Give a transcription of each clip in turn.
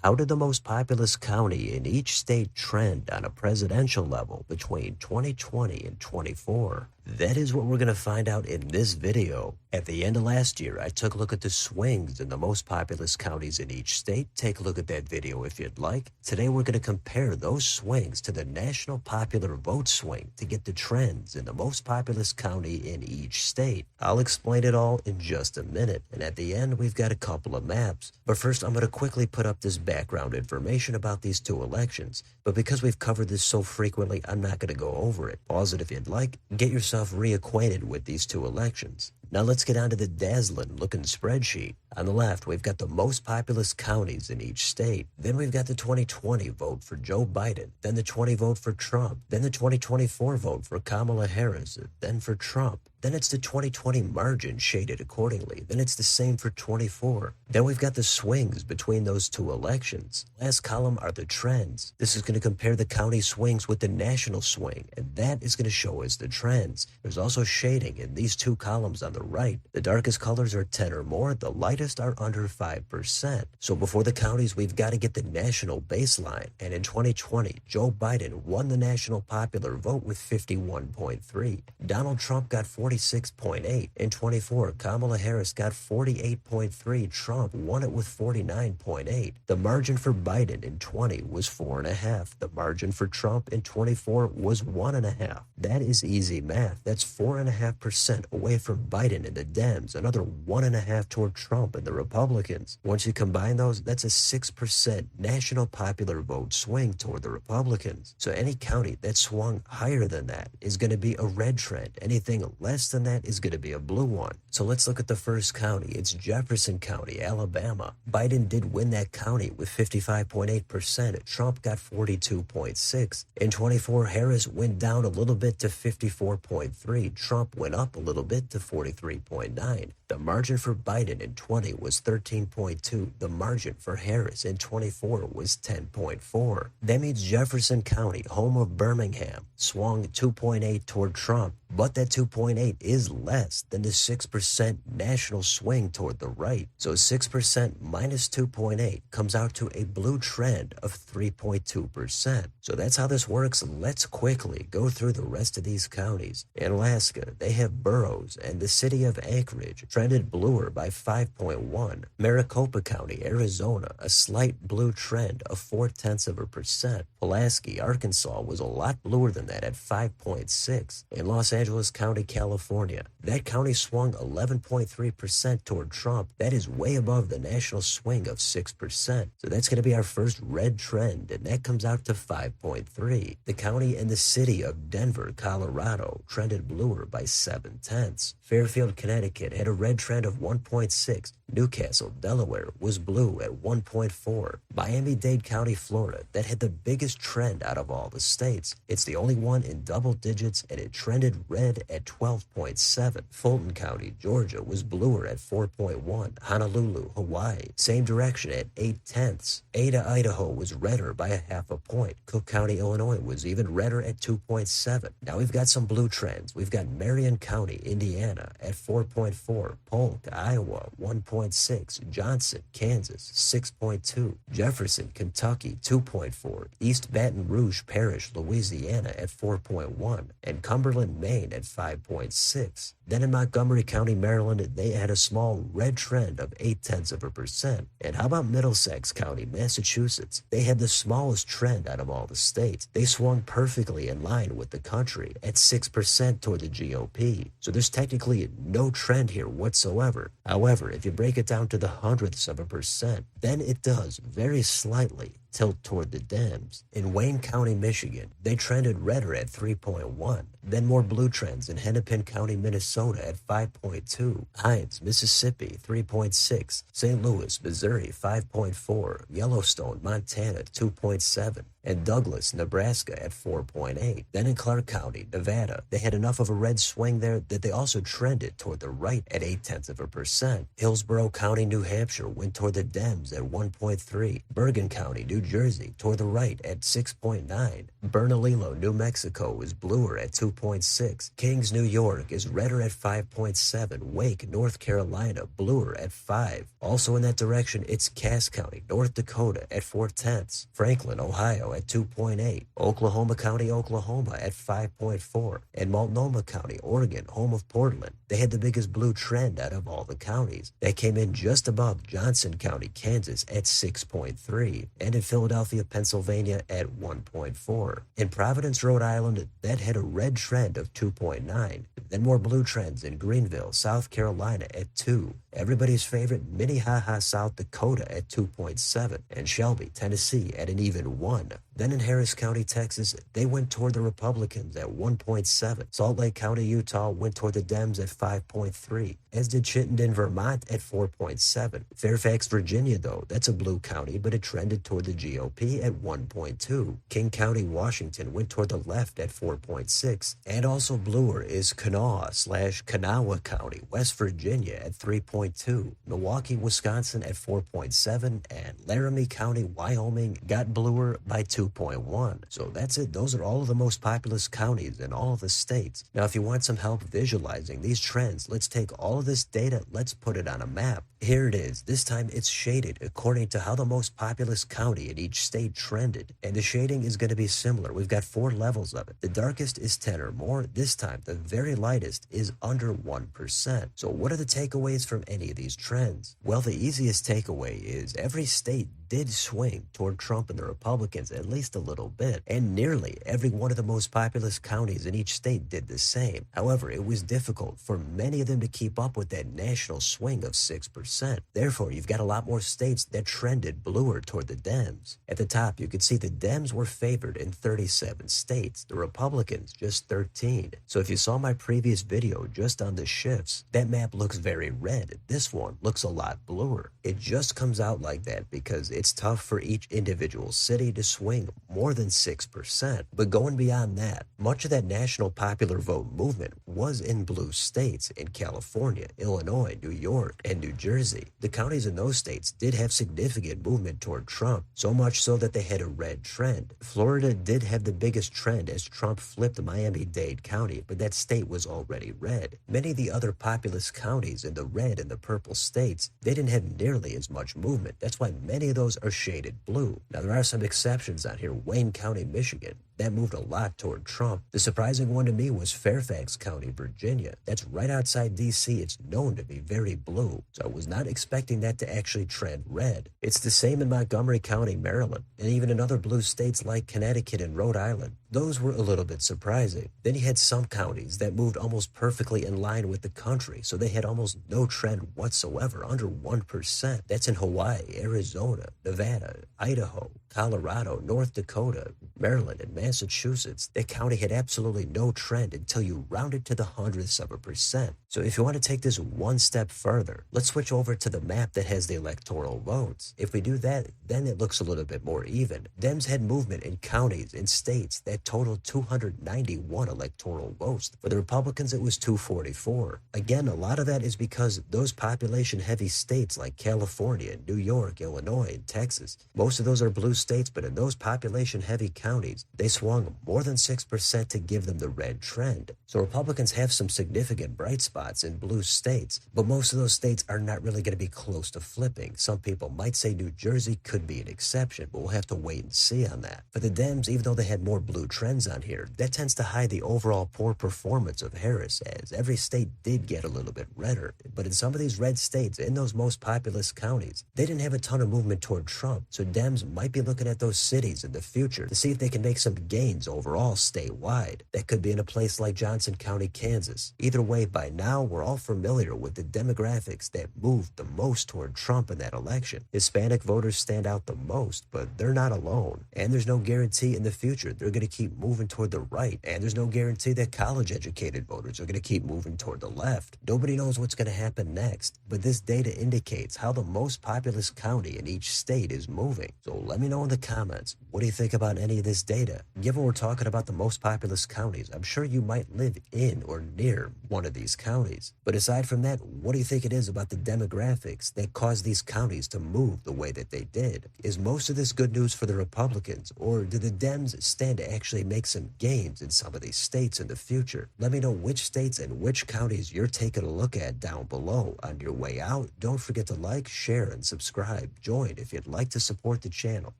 How did the most populous county in each state trend on a presidential level between 2020 and 24? That is what we're going to find out in this video. At the end of last year, I took a look at the swings in the most populous counties in each state. Take a look at that video if you'd like. Today, we're going to compare those swings to the national popular vote swing to get the trends in the most populous county in each state. I'll explain it all in just a minute, and at the end, we've got a couple of maps. But first, I'm going to quickly put up this background information about these two elections. But because we've covered this so frequently, I'm not going to go over it. Pause it if you'd like. Get yourself reacquainted with these two elections. Now let's get on to the dazzling looking spreadsheet. On the left, we've got the most populous counties in each state. Then we've got the 2020 vote for Joe Biden. Then the 20 vote for Trump. Then the 2024 vote for Kamala Harris. Then for Trump. Then it's the 2020 margin shaded accordingly. Then it's the same for 24. Then we've got the swings between those two elections. Last column are the trends. This is going to compare the county swings with the national swing, and that is going to show us the trends. There's also shading in these two columns on the right. The darkest colors are 10 or more. The lightest are under 5%. So before the counties, we've got to get the national baseline. And in 2020, Joe Biden won the national popular vote with 51.3. Donald Trump got 46.8. In 24, Kamala Harris got 48.3. Trump won it with 49.8. The margin for Biden in 20 was 4.5. The margin for Trump in 24 was 1.5. That is easy math. That's 4.5% away from Biden and the Dems, another 1.5 toward Trump and the Republicans. Once you combine those, that's a 6% national popular vote swing toward the Republicans. So any county that swung higher than that is going to be a red trend. Anything less than that is going to be a blue one. So let's look at the first county. It's Jefferson County, Alabama. Biden did win that county with 55.8%. Trump got 42.6. In 24, Harris went down a little bit to 54.3. Trump went up a little bit to 43.9. The margin for Biden in 20 was 13.2. The margin for Harris in 24 was 10.4. That means Jefferson County, home of Birmingham, swung 2.8 toward Trump, but that 2.8 is less than the 6% national swing toward the right. So 6% minus 2.8 comes out to a blue trend of 3.2%. So that's how this works. Let's quickly go through the rest of these counties. In Alaska, they have boroughs, and the city of Anchorage trended bluer by 5.1. Maricopa County, Arizona, a slight blue trend of 0.4%. Pulaski, Arkansas, was a lot bluer than that at 5.6. In Los Angeles County, California, that county swung 11.3% toward Trump. That is way above the national swing of 6%. So that's going to be our first red trend, and that comes out to 5.3. The county and the city of Denver, Colorado, trended bluer by 0.7. Fairfield, Connecticut, had a red trend of 1.6. Newcastle, Delaware, was blue at 1.4. Miami-Dade County, Florida, that had the biggest trend out of all the states. It's the only one in double digits, and it trended red at 12.7. Fulton County, Georgia, was bluer at 4.1. Honolulu, Hawaii, same direction at 0.8. Ada, Idaho, was redder by 0.5 point. Cook County, Illinois, was even redder at 2.7. Now we've got some blue trends. We've got Marion County, Indiana, at 4.4. Polk, Iowa, 1.6. Johnson, Kansas, 6.2. Jefferson, Kentucky, 2.4. East Baton Rouge Parish, Louisiana, at 4.1. And Cumberland, Maine, at 5.6. Then in Montgomery County, Maryland, they had a small red trend of 0.8%. And how about Middlesex County, Massachusetts? They had the smallest trend out of all the states. They swung perfectly in line with the country at 6% toward the GOP. So there's technically no trend here whatsoever. However, if you break it down to the hundredths of a percent, then it does very slightly tilt toward the Dems. In Wayne County, Michigan, they trended redder at 3.1. Then more blue trends in Hennepin County, Minnesota at 5.2. Hines, Mississippi, 3.6. St. Louis, Missouri, 5.4. Yellowstone, Montana, 2.7. And Douglas, Nebraska at 4.8. Then in Clark County, Nevada, they had enough of a red swing there that they also trended toward the right at 0.8%. Hillsborough County, New Hampshire went toward the Dems at 1.3. Bergen County, New New Jersey toward the right at 6.9. Bernalillo, New Mexico is bluer at 2.6. Kings, New York is redder at 5.7. Wake, North Carolina, bluer at 5. Also in that direction, it's Cass County, North Dakota at 4/10. Franklin, Ohio at 2.8. Oklahoma County, Oklahoma at 5.4. And Multnomah County, Oregon, home of Portland, they had the biggest blue trend out of all the counties. That came in just above Johnson County, Kansas at 6.3. And in Philadelphia, Pennsylvania at 1.4. In Providence, Rhode Island, that had a red trend of 2.9. Then more blue trends in Greenville, South Carolina at 2. Everybody's favorite Minnehaha, South Dakota at 2.7. And Shelby, Tennessee at an even 1. Then in Harris County, Texas, they went toward the Republicans at 1.7. Salt Lake County, Utah went toward the Dems at 5.3, as did Chittenden, Vermont at 4.7. Fairfax, Virginia, though, that's a blue county, but it trended toward the GOP at 1.2. King County, Washington went toward the left at 4.6. And also bluer is Kanawha/Kanawha County, West Virginia at 3.2. Milwaukee, Wisconsin at 4.7. And Laramie County, Wyoming got bluer by 2.1. So that's it. Those are all of the most populous counties in all of the states. Now, if you want some help visualizing these trends, let's take all of this data, let's put it on a map. Here it is. This time it's shaded according to how the most populous county in each state trended. And the shading is going to be similar. We've got 4 levels of it. The darkest is 10 or more. This time, the very lightest is under 1%. So what are the takeaways from any of these trends? Well, the easiest takeaway is every state did swing toward Trump and the Republicans at least a little bit, and nearly every one of the most populous counties in each state did the same. However, it was difficult for many of them to keep up with that national swing of 6%. Therefore, you've got a lot more states that trended bluer toward the Dems. At the top, you could see the Dems were favored in 37 states, the Republicans just 13. So if you saw my previous video just on the shifts, that map looks very red. This one looks a lot bluer. It just comes out like that because it's tough for each individual city to swing more than 6%. But going beyond that, much of that national popular vote movement was in blue states in California, Illinois, New York, and New Jersey. The counties in those states did have significant movement toward Trump, so much so that they had a red trend. Florida did have the biggest trend as Trump flipped Miami-Dade County, but that state was already red. Many of the other populous counties in the red and the purple states, they didn't have nearly as much movement. That's why many of those are shaded blue. Now, there are some exceptions on here. Wayne County, Michigan, that moved a lot toward Trump. The surprising one to me was Fairfax County, Virginia. That's right outside D.C. It's known to be very blue, so I was not expecting that to actually trend red. It's the same in Montgomery County, Maryland, and even in other blue states like Connecticut and Rhode Island. Those were a little bit surprising. Then you had some counties that moved almost perfectly in line with the country, so they had almost no trend whatsoever, under 1%. That's in Hawaii, Arizona, Nevada, Idaho, Colorado, North Dakota, Maryland, and Massachusetts. That county had absolutely no trend until you rounded to the hundredths of a percent. So if you want to take this one step further, let's switch over to the map that has the electoral votes. If we do that, then it looks a little bit more even. Dems had movement in counties and states that totaled 291 electoral votes. For the Republicans, it was 244. Again, a lot of that is because those population-heavy states like California, New York, Illinois, and Texas, most of those are blue states, but in those population-heavy counties, they swung more than 6% to give them the red trend. So Republicans have some significant bright spots in blue states, but most of those states are not really going to be close to flipping. Some people might say New Jersey could be an exception, but we'll have to wait and see on that. For the Dems, even though they had more blue trends on here, that tends to hide the overall poor performance of Harris, as every state did get a little bit redder. But in some of these red states, in those most populous counties, they didn't have a ton of movement toward Trump, so Dems might be looking at those cities in the future to see if they can make some gains overall statewide. That could be in a place like Johnson County, Kansas. Either way, by now, we're all familiar with the demographics that moved the most toward Trump in that election. Hispanic voters stand out the most, but they're not alone. And there's no guarantee in the future they're going to keep moving toward the right. And there's no guarantee that college-educated voters are going to keep moving toward the left. Nobody knows what's going to happen next, but this data indicates how the most populous county in each state is moving. So let me know in the comments, what do you think about any of this this data, given we're talking about the most populous counties, I'm sure you might live in or near one of these counties. But aside from that, what do you think it is about the demographics that caused these counties to move the way that they did? Is most of this good news for the Republicans, or do the Dems stand to actually make some gains in some of these states in the future? Let me know which states and which counties you're taking a look at down below. On your way out, don't forget to like, share, and subscribe. Join if you'd like to support the channel.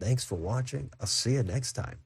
Thanks for watching. I'll see you next time.